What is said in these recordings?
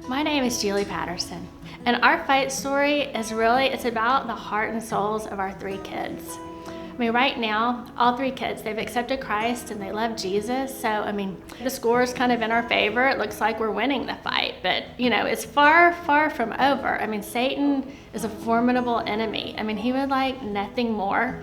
My name is Julee Patterson, and our fight story is it's about the heart and souls of our 3 kids. I mean, right now, all 3 kids, they've accepted Christ and they love Jesus. So, I mean, the score is kind of in our favor. It looks like we're winning the fight, but it's far, far from over. I mean, Satan is a formidable enemy. I mean, he would like nothing more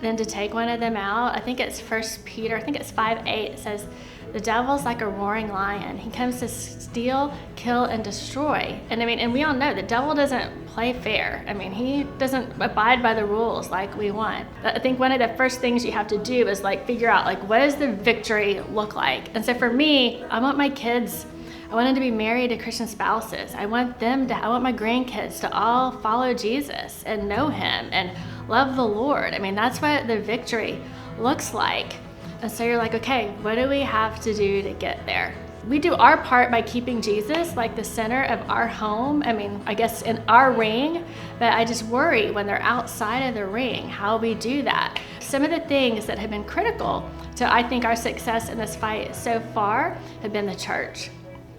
than to take one of them out. I think it's 1 Peter, I think it's 5:8. It says, the devil's like a roaring lion. He comes to steal, kill, and destroy. And we all know the devil doesn't play fair. I mean, he doesn't abide by the rules like we want. I think one of the first things you have to do is figure out what does the victory look like? And so for me, I want my kids, I want them to be married to Christian spouses. I want my grandkids to all follow Jesus and know him and love the Lord. I mean, that's what the victory looks like. And so you're like, okay, what do we have to do to get there? We do our part by keeping Jesus the center of our home. I mean, I guess in our ring, but I just worry when they're outside of the ring, how we do that. Some of the things that have been critical to, I think, our success in this fight so far have been the church.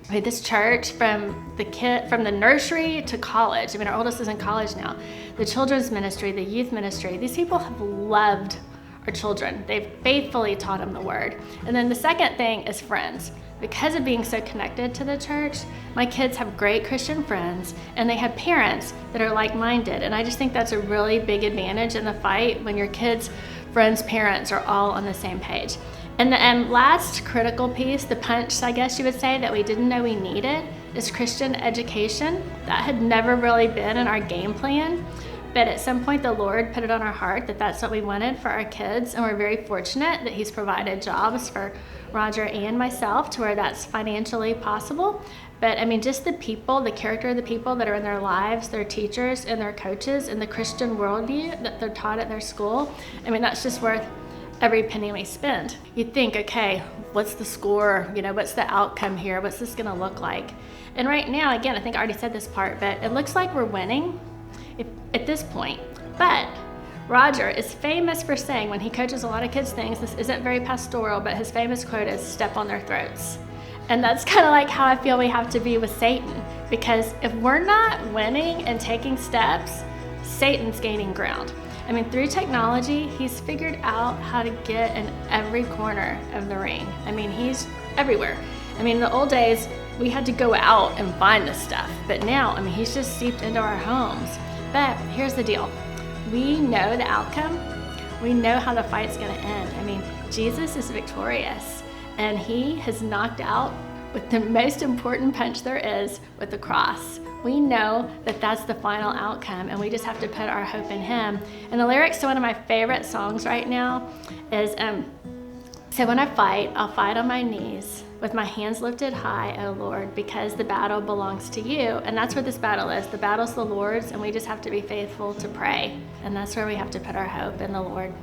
I mean, this church from the nursery to college. I mean, our oldest is in college now. The children's ministry, the youth ministry, these people have loved our children. They've faithfully taught them the word. And then the second thing is friends. Because of being so connected to the church, my kids have great Christian friends and they have parents that are like-minded. And I just think that's a really big advantage in the fight when your kids, friends, parents are all on the same page. And the last critical piece, the punch, I guess you would say, that we didn't know we needed is Christian education. That had never really been in our game plan. But at some point, the Lord put it on our heart that that's what we wanted for our kids. And we're very fortunate that he's provided jobs for Roger and myself to where that's financially possible. But I mean, just the people, the character of the people that are in their lives, their teachers and their coaches, and the Christian worldview that they're taught at their school. I mean, that's just worth every penny we spend. You'd think, okay, what's the score? What's the outcome here? What's this gonna look like? And right now, again, I think I already said this part, but it looks like we're winning at this point. But Roger is famous for saying, when he coaches a lot of kids things, this isn't very pastoral, but his famous quote is, step on their throats. And that's kind of like how I feel we have to be with Satan, because if we're not winning and taking steps, Satan's gaining ground. I mean, through technology, he's figured out how to get in every corner of the ring. I mean, he's everywhere. I mean, in the old days, we had to go out and find this stuff. But now, I mean, he's just seeped into our homes. But here's the deal. We know the outcome. We know how the fight's gonna end. I mean, Jesus is victorious, and he has knocked out with the most important punch there is, with the cross. We know that that's the final outcome, and we just have to put our hope in him. And the lyrics to one of my favorite songs right now is, so when I fight, I'll fight on my knees with my hands lifted high, O Lord, because the battle belongs to you. And that's what this battle is. The battle's the Lord's, and we just have to be faithful to pray. And that's where we have to put our hope in the Lord.